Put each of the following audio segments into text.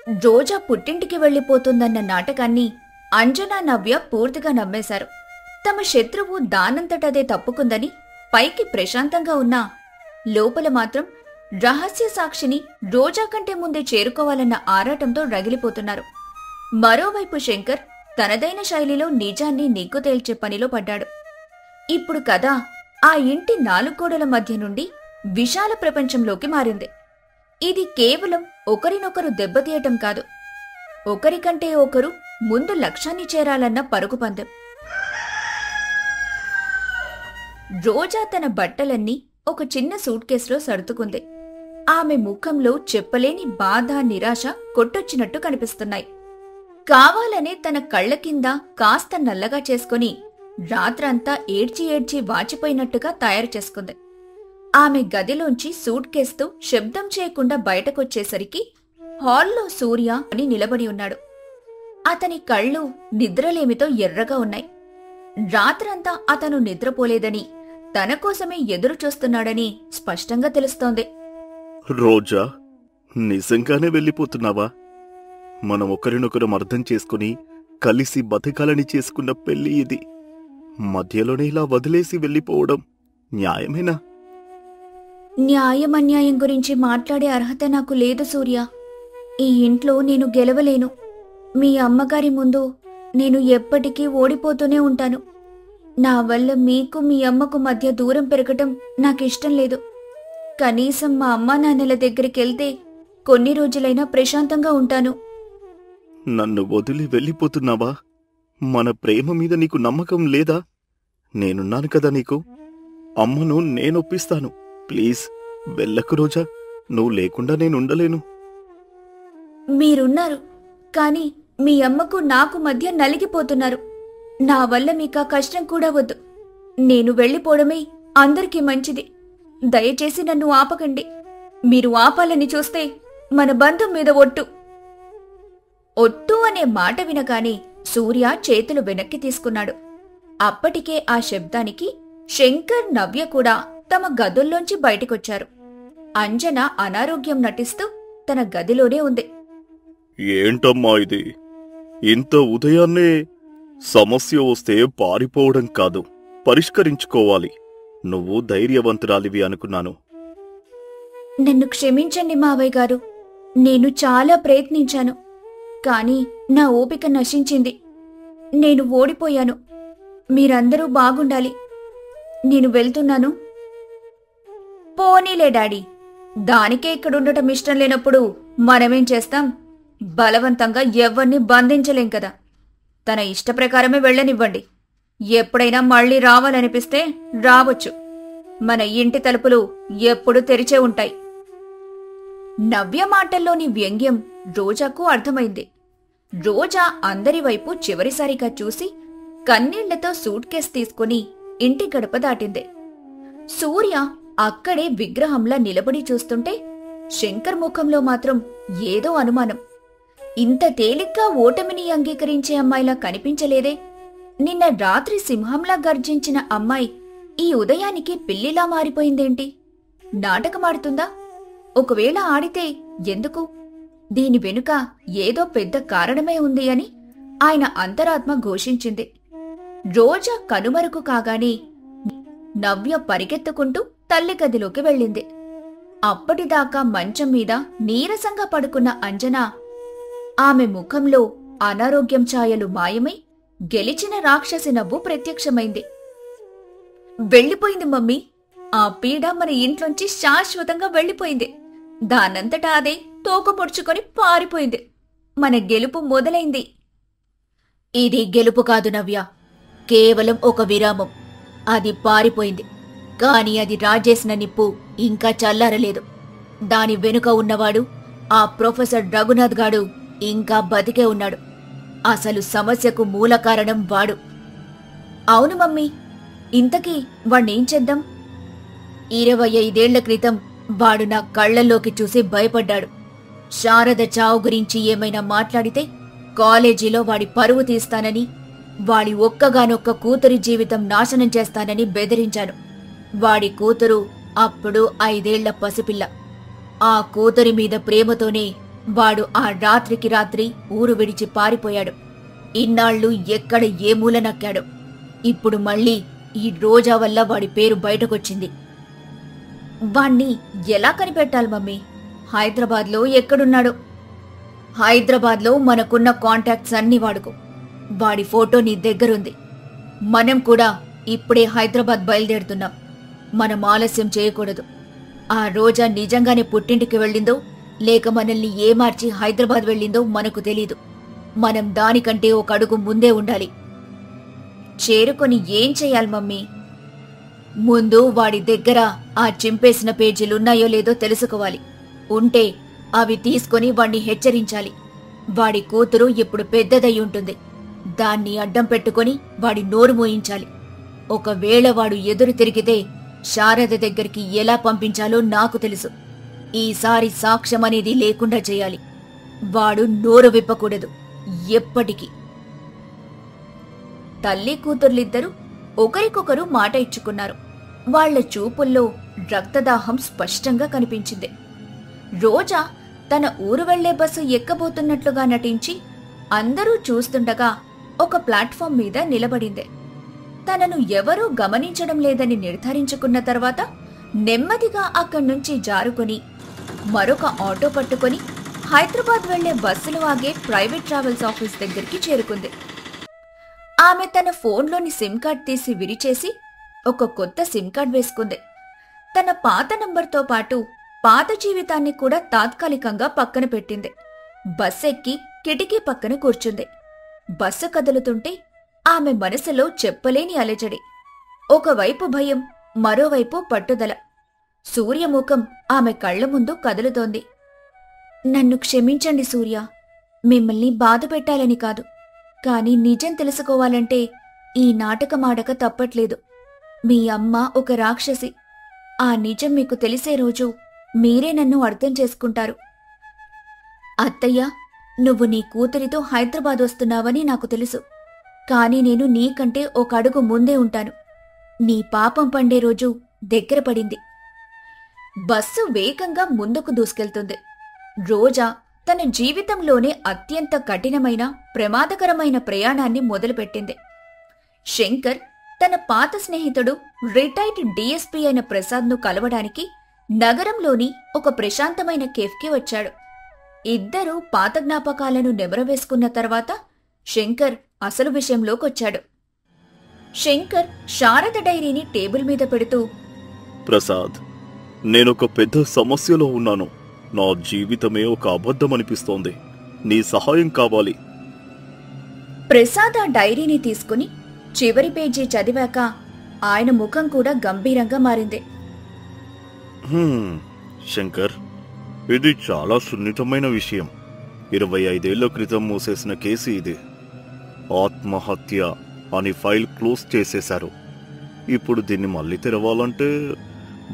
రోజా పుట్టింటికి వెళ్లిపోతుందన్న నాటకాన్ని అంజనా, నవ్య పూర్తిగా నమ్మేశారు. తమ శత్రువు దానంతటదే తప్పుకుందని పైకి ప్రశాంతంగా ఉన్నా లోపల మాత్రం రహస్య సాక్షిని రోజా కంటే ముందే చేరుకోవాలన్న ఆరాటంతో రగిలిపోతున్నారు. మరోవైపు శంకర్ తనదైన శైలిలో నిజాన్ని నిగ్గు తేల్చే పనిలో పడ్డాడు. ఇప్పుడు కథ ఆ ఇంటి నాలుగు గోడల మధ్య నుండి విశాల ప్రపంచంలోకి మారింది. ఇది కేవలం ఒకరినొకరు దెబ్బతీయటం కాదు, ఒకరికంటే ఒకరు ముందు లక్ష్యాన్ని చేరాలన్న పరుగు పందెం. రోజా తన బట్టలన్నీ ఒక చిన్న సూట్ కేసులో సర్దుకుంది. ఆమె ముఖంలో చెప్పలేని బాధ, నిరాశ కొట్టొచ్చినట్టు కనిపిస్తున్నాయి. కావాలనే తన కళ్ల కింద కాస్త నల్లగా చేసుకుని రాత్రంతా ఏడ్చి ఏడ్చి వాచిపోయినట్టుగా తయారు చేసుకుంది. ఆమె గదిలోంచి సూట్ కేసుతో శబ్దం చేయకుండా బయటకొచ్చేసరికి హాల్లో సూర్య అని నిలబడి ఉన్నాడు. అతని కళ్ళు నిద్రలేమితో ఎర్రగా ఉన్నాయి. రాత్రంతా అతను నిద్రపోలేదని, తన కోసమే ఎదురు చూస్తున్నాడని స్పష్టంగా తెలుస్తోంది. రోజా, నిజంగానే వెళ్ళిపోతున్నావా? మనం ఒకరినొకరం అర్థం చేసుకుని కలిసి బతకాలని చేసుకున్న పెళ్లి ఇది. మధ్యలోనే ఇలా వదిలేసి వెళ్ళిపోవడం న్యాయమేనా? న్యాయమన్యాయం గురించి మాట్లాడే అర్హత నాకు లేదు సూర్య. ఈ ఇంట్లో నేను గెలవలేను. మీ అమ్మగారి ముందు నేను ఎప్పటికీ ఓడిపోతూనే ఉంటాను. నా వల్ల మీకు, మీ అమ్మకు మధ్య దూరం పెరగటం నాకిష్టం లేదు. కనీసం మా అమ్మా నాన్నల దగ్గరికెళ్తే కొన్ని రోజులైనా ప్రశాంతంగా ఉంటాను. నన్ను వదిలి వెళ్ళిపోతున్నావా? మన ప్రేమ మీద నీకు నమ్మకం లేదా? నేనున్నాను కదా నీకు. అమ్మను నేనొప్పిస్తాను. ప్లీజ్ వెళ్ళకు రోజా. నువ్వు లేకుండా నేనుండలేను. మీరున్నారు, కాని మీ అమ్మకు నాకు మధ్య నలిగిపోతున్నారు. నా వల్ల మీకా కష్టం కూడా వద్దు. నేను వెళ్ళిపోవడమే అందరికీ మంచిది. దయచేసి నన్ను ఆపకండి. మీరు ఆపాలని చూస్తే మన బంధం మీద ఒట్టు. ఒట్టు అనే మాట వినగానే సూర్య చేతులు వెనక్కి తీసుకున్నాడు. అప్పటికే ఆ శబ్దానికి శంకర్, నవ్య కూడా తమ గదుల్లోంచి బయటికొచ్చారు. అంజన అనారోగ్యం నటిస్తూ తన గదిలోనే ఉంది. ఏంటమ్మా ఇది? ఇంత ఉదయాన్నే సమస్య వస్తే పారిపోవడం కాదు, పరిష్కరించుకోవాలి. నువ్వు ధైర్యవంతురాలివి అనుకున్నాను. నన్ను క్షమించండి మావయ్య గారు. నేను చాలా ప్రయత్నించాను, కాని నా ఓపిక నశించింది. నేను ఓడిపోయాను. మీరందరూ బాగుండాలి. నేను వెళ్తున్నాను. పోనీలే డాడీ, దానికే ఇక్కడుండటం ఇష్టం లేనప్పుడు మనమేం చేస్తాం? బలవంతంగా ఎవ్వరిని బంధించలేం కదా. తన ఇష్టప్రకారమే వెళ్ళనివ్వండి. ఎప్పుడైనా మళ్ళీ రావాలనిపిస్తే రావచ్చు. మన ఇంటి తలుపులు ఎప్పుడూ తెరిచే ఉంటాయి. నవ్య మాటల్లోని వ్యంగ్యం రోజాకు అర్థమైంది. రోజా అందరి వైపు చివరిసారిగా చూసి కన్నీళ్లతో సూట్ కేస్ తీసుకుని ఇంటి గడప దాటింది. సూర్య అక్కడే విగ్రహంలా నిలబడి చూస్తుంటే శంకర్ ముఖంలో మాత్రం ఏదో అనుమానం. ఇంత తేలిగ్గా ఓటమిని అంగీకరించే అమ్మాయిలా కనిపించలేదే. నిన్న రాత్రి సింహంలా గర్జించిన అమ్మాయి ఈ ఉదయానికి పిల్లిలా మారిపోయిందేంటి? నాటకమాడుతుందా? ఒకవేళ ఆడితే ఎందుకు? దీని వెనుక ఏదో పెద్ద కారణమే ఉంది అని ఆయన అంతరాత్మ ఘోషించింది. రోజా కనుమరుకు కాగానే నవ్య పరిగెత్తుకుంటూ తల్లి గదిలోకి వెళ్ళింది. అప్పటిదాకా మంచం మీద నీరసంగా పడుకున్న అంజన, ఆమె ముఖంలో అనారోగ్యం ఛాయలు మాయమై గెలిచిన రాక్షసి నవ్వు ప్రత్యక్షమైంది. వెళ్ళిపోయింది మమ్మీ. ఆ పీడ మన ఇంట్లోంచి శాశ్వతంగా వెళ్ళిపోయింది. దానంతటా అదే తోక పొడుచుకొని పారిపోయింది. మన గెలుపు మొదలైంది. ఇది గెలుపు కాదు నవ్య, కేవలం ఒక విరామం. అది పారిపోయింది, కాని అది రాజేసిన నిప్పు ఇంకా చల్లారలేదు. దాని వెనుక ఉన్నవాడు ఆ ప్రొఫెసర్ రఘునాథ్ గాడు ఇంకా బతికే ఉన్నాడు. అసలు సమస్యకు మూల కారణం వాడు. అవును మమ్మీ, ఇంతకీ వాణ్ణేం చేద్దాం? 25 ఏళ్ల క్రితం వాడు నా కళ్లల్లోకి చూసి భయపడ్డాడు. శారద చావు గురించి ఏమైనా మాట్లాడితే కాలేజీలో వాడి పరువు తీస్తానని, వాడి ఒక్కగానొక్క కూతురి జీవితం నాశనం చేస్తానని బెదిరించాను. వాడి కూతురు అప్పుడు 5 ఏళ్ల పసిపిల్ల. ఆ కూతురి మీద ప్రేమతోనే వాడు ఆ రాత్రికి రాత్రి ఊరు విడిచి పారిపోయాడు. ఇన్నాళ్ళు ఎక్కడ ఏ మూల నక్కాడు. ఇప్పుడు మళ్ళీ ఈ రోజా వల్ల వాడి పేరు బయటకొచ్చింది. వాణ్ణి ఎలా కనిపెట్టాలి మమ్మీ? హైదరాబాద్లో ఎక్కడున్నాడో? హైదరాబాద్లో మనకున్న కాంటాక్ట్స్ అన్నీ వాడుకో. వాడి ఫోటో నీ దగ్గరుంది. మనం కూడా ఇప్పుడే హైదరాబాద్ బయలుదేరుతున్నాం. మనం ఆలస్యం చేయకూడదు. ఆ రోజా నిజంగానే పుట్టింటికి వెళ్ళిందో లేక మనల్ని ఏమార్చి హైదరాబాద్ వెళ్ళిందో మనకు తెలీదు. మనం దానికంటే ఒక అడుగు ముందే ఉండాలి. చేరుకొని ఏం చెయ్యాలి మమ్మీ? ముందు వాడి దగ్గర ఆ చింపేసిన పేజీలున్నాయో లేదో తెలుసుకోవాలి. ఉంటే అవి తీసుకొని వాణ్ణి హెచ్చరించాలి. వాడి కూతురు ఇప్పుడు పెద్దదై ఉంటుంది. దాన్ని అడ్డం పెట్టుకొని వాడి నోరు మోయించాలి. ఒకవేళ వాడు ఎదురు తిరిగితే శారద దగ్గరికి ఎలా పంపించాలో నాకు తెలుసు. ఈసారి సాక్ష్యం అనేది లేకుండా చేయాలి. వాడు నోరు విప్పకూడదు ఎప్పటికీ. తల్లి కూతుర్లిద్దరూ ఒకరికొకరు మాట ఇచ్చుకున్నారు. వాళ్ల చూపుల్లో రక్తదాహం స్పష్టంగా కనిపించింది. రోజా తన ఊరు వెళ్లే బస్సు ఎక్కబోతున్నట్లుగా నటించి అందరూ చూస్తుండగా ఒక ప్లాట్ఫామ్ మీద నిలబడింది. తనను ఎవరూ గమనించడం లేదని నిర్ధారించుకున్న తర్వాత నెమ్మదిగా అక్కడ్నుంచి జారుకొని మరొక ఆటో పట్టుకొని హైదరాబాద్ వెళ్లే బస్సులు ఆగే ప్రైవేట్ ట్రావెల్స్ ఆఫీస్ దగ్గరికి చేరుకుంది. ఆమె తన ఫోన్లోని సిమ్ కార్డ్ తీసి విరిచేసి ఒక కొత్త సిమ్ కార్డ్ వేసుకుంది. తన పాత నంబర్తో పాటు పాత జీవితాన్ని కూడా తాత్కాలికంగా పక్కన పెట్టింది. బస్సు ఎక్కి కిటికీ పక్కన కూర్చుంది. బస్సు కదులుతుంటే ఆమె మనసులో చెప్పలేని అలజడి. ఒకవైపు భయం, మరోవైపు పట్టుదల. సూర్యముఖం ఆమె కళ్ల ముందు కదులుతోంది. నన్ను క్షమించండి సూర్య. మిమ్మల్ని బాధ పెట్టాలని కాదు. కాని నిజం తెలుసుకోవాలంటే ఈ నాటకమాడక తప్పట్లేదు. మీ అమ్మ ఒక రాక్షసి. ఆ నిజం మీకు తెలిసే రోజు మీరే నన్ను అర్థం చేసుకుంటారు. అత్తయ్య, నువ్వు నీ కూతురితో హైదరాబాద్ వస్తున్నావని నాకు తెలుసు. కాని నేను నీకంటే ఒక అడుగు ముందే ఉంటాను. నీ పాపం పండే రోజు దగ్గర పడింది. బస్సు వేగంగా ముందుకు దూసుకెళ్తుంది. రోజా తన జీవితంలోనే అత్యంత కఠినమైన, ప్రమాదకరమైన ప్రయాణాన్ని మొదలుపెట్టింది. శంకర్ తన పాత స్నేహితుడు రిటైర్డ్ డీఎస్పీ అయిన ప్రసాద్ను కలవడానికి నగరంలోని ఒక ప్రశాంతమైన కేఫ్కి వచ్చాడు. ఇద్దరూ పాత జ్ఞాపకాలను నెమరవేసుకున్న తర్వాత శంకర్ అసలు విషయంలోకొచ్చాడు. శంకర్ శారద డైరీని టేబుల్ మీద పెడుతూ, ప్రసాద్, నేనొక పెద్ద సమస్యలో ఉన్నాను. నా జీవితమే ఒక అబద్ధమనిపిస్తోంది. నీ సహాయం కావాలి. ప్రసాద్ ఆ డైరీని తీసుకుని చివరి పేజీ చదివాక ఆయన ముఖం కూడా గంభీరంగా మారింది. శంకర్, ఇది చాలా సున్నితమైన విషయం. 25 ఏళ్ల క్రితం మూసేసిన కేసు ఇది. ఆత్మహత్య అని ఫైల్ క్లోజ్ చేసేశారు. ఇప్పుడు దీన్ని మళ్ళీ తెరవాలంటే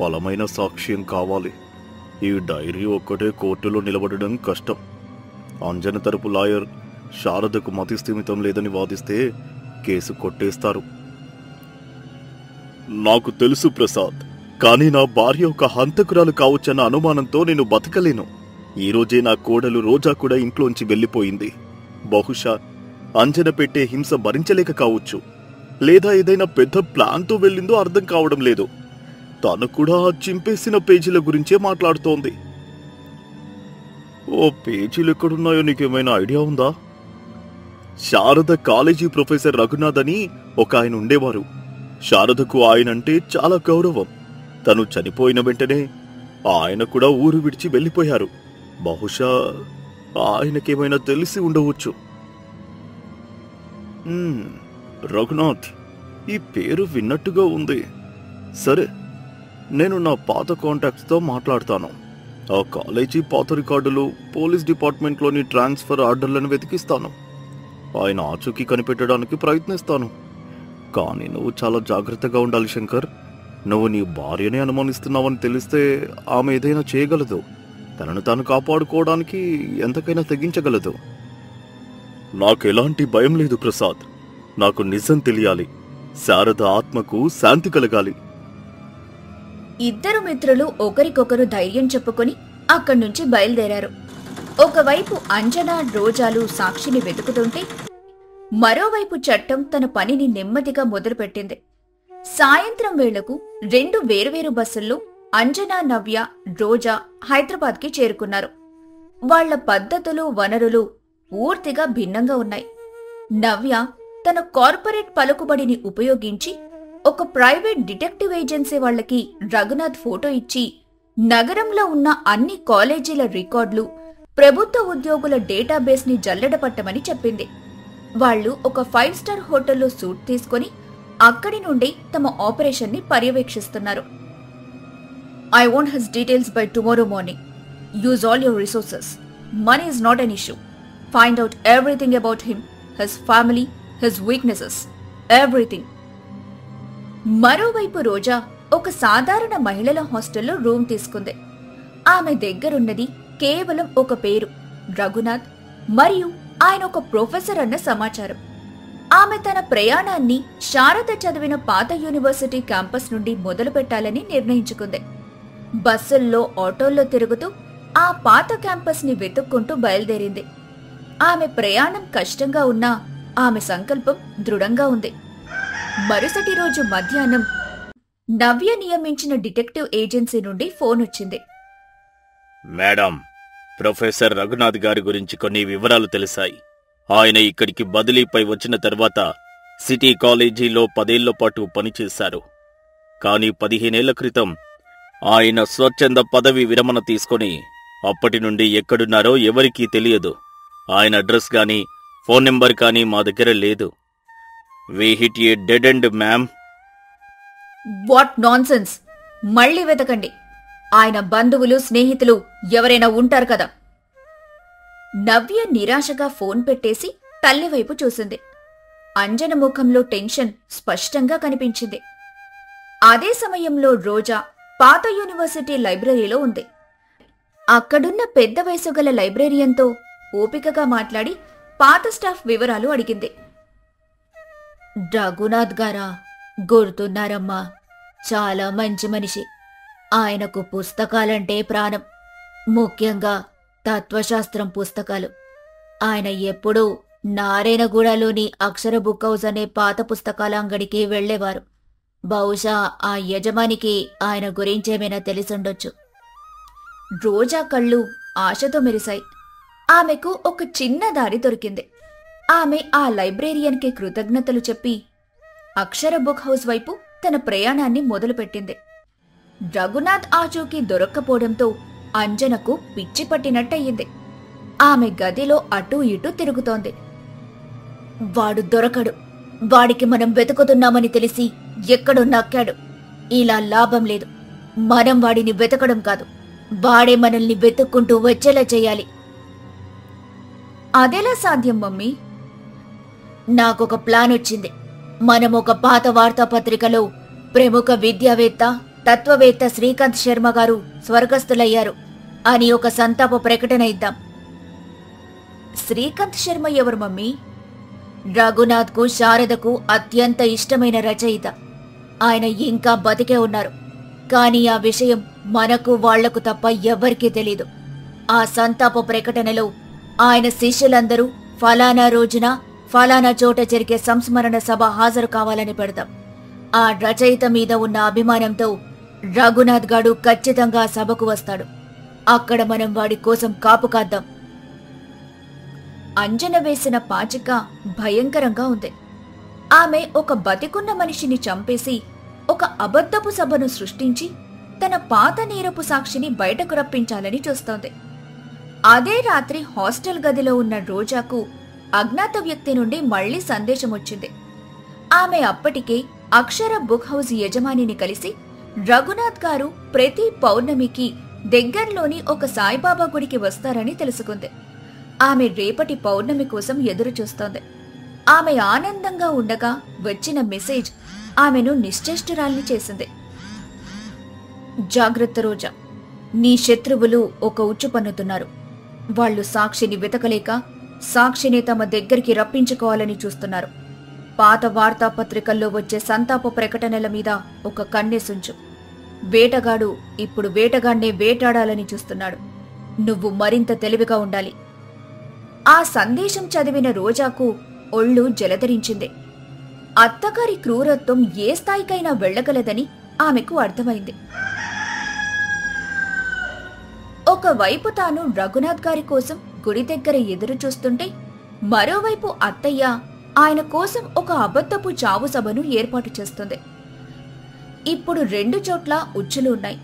బలమైన సాక్ష్యం కావాలి. ఈ డైరీ ఒక్కటే కోర్టులో నిలబడడం కష్టం. అంజన తరపు లాయర్ శారదకు మతిస్థిమితం లేదని వాదిస్తే కేసు కొట్టేస్తారు. నాకు తెలుసు ప్రసాద్, కానీ నా భార్య ఒక హంతకురాలు కావచ్చన్న అనుమానంతో నేను బతకలేను. ఈరోజే నా కోడలు రోజా కూడా ఇంట్లోంచి వెళ్ళిపోయింది. బహుశా అంజన పెట్టే హింస భరించలేక కావచ్చు, లేదా ఏదైనా పెద్ద ప్లాన్తో వెళ్ళిందో అర్థం కావడం లేదు. తను కూడా చింపేసిన పేజీల గురించే మాట్లాడుతోంది. ఓ పేజీలు ఎక్కడున్నాయో నీకేమైనా ఐడియా ఉందా? శారద కాలేజీ ప్రొఫెసర్ రఘునాథ్ అని ఒక ఆయన ఉండేవారు. శారదకు ఆయనంటే చాలా గౌరవం. తను చనిపోయిన వెంటనే ఆయన కూడా ఊరు విడిచి వెళ్ళిపోయారు. బహుశా ఆయనకేమైనా తెలిసి ఉండవచ్చు. రఘునాథ్, ఈ పేరు విన్నట్టుగా ఉంది. సరే, నేను నా పాత కాంటాక్ట్స్తో మాట్లాడతాను. ఆ కాలేజీ పాత రికార్డులు, పోలీస్ డిపార్ట్మెంట్లోని ట్రాన్స్ఫర్ ఆర్డర్లను వెతికిస్తాను. ఆయన ఆచూకీ కనిపెట్టడానికి ప్రయత్నిస్తాను. కానీ నువ్వు చాలా జాగ్రత్తగా ఉండాలి శంకర్. నువ్వు నీ భార్యనే అనుమానిస్తున్నావని తెలిస్తే ఆమె ఏదైనా చేయగలదు. తనను తాను కాపాడుకోవడానికి ఎంతకైనా తెగించగలదు. నాకెలాంటి భయం లేదు ప్రసాద్. నాకు నిజం తెలియాలి. శారద ఆత్మకు శాంతి కలగాలి. ఇద్దరు మిత్రులు ఒకరికొకరు ధైర్యం చెప్పుకొని అక్కడ్నుంచి బయలుదేరారు. ఒకవైపు అంజనా రోజాలు సాక్షిని వెతుకుతుంటే మరోవైపు చట్టం తన పనిని నెమ్మదిగా మొదలుపెట్టింది. సాయంత్రం వేళకు 2 వేర్వేరు బస్సుల్లో అంజనా, నవ్య, రోజా హైదరాబాద్కి చేరుకున్నారు. వాళ్ల పద్ధతులు, వనరులు పూర్తిగా భిన్నంగా ఉన్నాయి. నవ్య తన కార్పొరేట్ పలుకుబడిని ఉపయోగించి ఒక ప్రైవేట్ డిటెక్టివ్ ఏజెన్సీ వాళ్లకి రఘునాథ్ ఫోటో ఇచ్చి నగరంలో ఉన్న అన్ని కాలేజీల రికార్డులు, ప్రభుత్వ ఉద్యోగుల డేటాబేస్ ని జల్లెడపట్టమని చెప్పింది. వాళ్లు ఒక 5 స్టార్ హోటల్లో సూట్ తీసుకుని అక్కడి నుండి తమ ఆపరేషన్ ని పర్యవేక్షిస్తున్నారు. I want his details by tomorrow morning. Use all your resources. Money is not an issue. Find out everything about him, his family, his weaknesses, everything. మరోవైపు రోజా ఒక సాధారణ మహిళల హాస్టల్లో రూమ్ తీసుకుంది. ఆమె దగ్గరున్నది కేవలం ఒక పేరు, రఘునాథ్, మరియు ఆయన ఒక ప్రొఫెసర్ అన్న సమాచారం. ఆమె తన ప్రయాణాన్ని శారద చదివిన పాత యూనివర్సిటీ క్యాంపస్ నుండి మొదలు పెట్టాలని నిర్ణయించుకుంది. బస్సుల్లో, ఆటోల్లో తిరుగుతూ ఆ పాత క్యాంపస్ ని వెతుక్కుంటూ బయలుదేరింది. ఆమె ప్రయాణం కష్టంగా ఉన్నా ఆమె సంకల్పం దృఢంగా ఉంది. మరుసటి రోజు మధ్యాహ్నం నవ్య నియమించిన డిటెక్టివ్ ఏజెన్సీ నుండి ఫోన్ వచ్చింది. మేడం, ప్రొఫెసర్ రఘునాథ్ గారి గురించి కొన్ని వివరాలు తెలిసాయి. ఆయన ఇక్కడికి బదిలీపై వచ్చిన తర్వాత సిటీ కాలేజీలో 10 ఏళ్ల పాటు పనిచేశారు. కానీ 15 ఏళ్ల క్రితం ఆయన స్వచ్ఛంద పదవి విరమణ తీసుకుని అప్పటి నుండి ఎక్కడున్నారో ఎవరికీ తెలియదు. ఆయన అడ్రస్ గానీ ఫోన్ నెంబర్ కానీ మా దగ్గర లేదు. We hit a dead end ma'am. What nonsense! మళ్ళీ వెతకండి. ఆయన బంధువులు, స్నేహితులు ఎవరైనా ఉంటారు కదా. నవ్య నిరాశగా ఫోన్ పెట్టేసి తల్లివైపు చూసింది. అంజన ముఖంలో టెన్షన్ స్పష్టంగా కనిపించింది. అదే సమయంలో రోజా పాత యూనివర్సిటీ లైబ్రరీలో ఉంది. అక్కడున్న పెద్ద వయసుగల లైబ్రేరియన్తో ఓపికగా మాట్లాడి పాత స్టాఫ్ వివరాలు అడిగింది. రఘునాథ్ గారా? గుర్తున్నారమ్మా, చాలా మంచి మనిషి. ఆయనకు పుస్తకాలంటే ప్రాణం, ముఖ్యంగా తత్వశాస్త్రం పుస్తకాలు. ఆయన ఎప్పుడూ నారాయణగూడలోని అక్షర బుక్ హౌస్ అనే పాత పుస్తకాల అంగడికి వెళ్లేవారు. బహుశా ఆ యజమానికి ఆయన గురించేమైనా తెలిసుండొచ్చు. రోజా కళ్ళు ఆశతో మెరిశాయి. ఆమెకు ఒక చిన్న దారి దొరికింది. ఆమె ఆ లైబ్రేరియన్కి కృతజ్ఞతలు చెప్పి అక్షర బుక్ హౌస్ వైపు తన ప్రయాణాన్ని మొదలుపెట్టింది. రఘునాథ్ ఆచూకీ దొరక్కపోవడంతో అంజనకు పిచ్చి పట్టినట్టయింది. ఆమె గదిలో అటూ ఇటూ తిరుగుతోంది. వాడు దొరకడు. వాడికి మనం వెతుకుతున్నామని తెలిసి ఎక్కడో నక్కాడు. ఇలా లాభం లేదు. మనం వాడిని వెతకడం కాదు, వాడే మనల్ని వెతుక్కుంటూ వచ్చేలా చెయ్యాలి. అదెలా సాధ్యం మమ్మీ? నాకొక ప్లాన్ వచ్చింది. మనం ఒక పాత వార్తాపత్రికలో ప్రముఖ విద్యావేత్త, తత్వవేత్త శ్రీకాంత్ శర్మ గారు స్వర్గస్థులయ్యారు అని ఒక సంతాప ప్రకటన ఇద్దాం. శ్రీకాంత్ శర్మ ఎవరు మమ్మీ? రఘునాథ్కు, శారదకు అత్యంత ఇష్టమైన రచయిత. ఆయన ఇంకా బతికే ఉన్నారు. కానీ ఆ విషయం మనకు వాళ్లకు తప్ప ఎవ్వరికీ తెలీదు. ఆ సంతాప ప్రకటనలో ఆయన శిష్యులందరూ ఫలానా రోజున ఫలానా చోట జరిగే సంస్మరణ సభ హాజరు కావాలని పెడతాం. ఆ రచయిత మీద ఉన్న అభిమానంతో రఘునాథ్ గాడు ఖచ్చితంగా సభకు వస్తాడు. అక్కడ మనం వాడి కోసం కాపు కాద్దాం. అంజన వేసిన పాచిక భయంకరంగా ఉంది. ఆమె ఒక బతికున్న మనిషిని చంపేసి ఒక అబద్ధపు సభను సృష్టించి తన పాత నీరపు సాక్షిని బయటకు రప్పించాలని చూస్తోంది. అదే రాత్రి హాస్టల్ గదిలో ఉన్న రోజాకు అజ్ఞాత వ్యక్తి నుండి మళ్లీ సందేశం వచ్చింది. ఆమె అప్పటికే అక్షర బుక్ హౌస్ యజమానిని కలిసి రఘునాథ్ గారు ప్రతి పౌర్ణమికి దగ్గర్లోని ఒక సాయిబాబా గుడికి వస్తారని తెలుసుకుంది. ఆమె రేపటి పౌర్ణమి కోసం ఎదురుచూస్తోంది. ఆమె ఆనందంగా ఉండగా వచ్చిన మెసేజ్ ఆమెను నిశ్చేష్టురాల్ని చేసింది. జాగ్రత్త రోజా, నీ శత్రువులు ఒక ఉచ్చు పన్నుతున్నారు. వాళ్లు సాక్షిని వెతకలేక సాక్షిని తమ దగ్గరికి రప్పించుకోవాలని చూస్తున్నారు. పాత వార్తాపత్రికల్లో వచ్చే సంతాప ప్రకటనల మీద ఒక కన్నేసుంచు. వేటగాడు ఇప్పుడు వేటగాన్నే వేటాడాలని చూస్తున్నాడు. నువ్వు మరింత తెలివిగా ఉండాలి. ఆ సందేశం చదివిన రోజాకు ఒళ్ళు జలధరించింది. అత్తగారి క్రూరత్వం ఏ స్థాయికైనా వెళ్లగలదని ఆమెకు అర్థమైంది. ఒకవైపు తాను రఘునాథ్ గారి కోసం గుడి దగ్గర ఎదురు చూస్తుంటే, మరోవైపు అత్తయ్య ఆయన కోసం ఒక అబద్ధపు చావు సభను ఏర్పాటు చేస్తుంది. ఇప్పుడు 2 చోట్ల ఉచ్చులు ఉన్నాయి.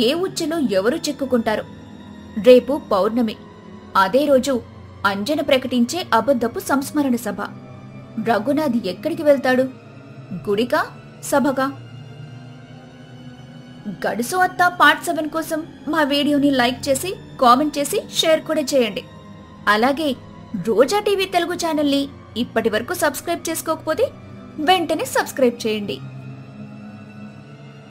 ఏ ఉచ్చులో ఎవరు చిక్కుకుంటారు? రేపు పౌర్ణమి. అదే రోజు అంజన ప్రకటించే అబద్ధపు సంస్మరణ సభ. రఘునాథ్ ఎక్కడికి వెళ్తాడు? గుడికా, సభగా? గడుసు అత్త పార్ట్ 7 కోసం మా వీడియోని లైక్ చేసి, కామెంట్ చేసి, షేర్ కూడా చేయండి. అలాగే రోజా టీవీ తెలుగు ఛానల్ని ఇప్పటి వరకు సబ్స్క్రైబ్ చేసుకోకపోతే వెంటనే సబ్స్క్రైబ్ చేయండి.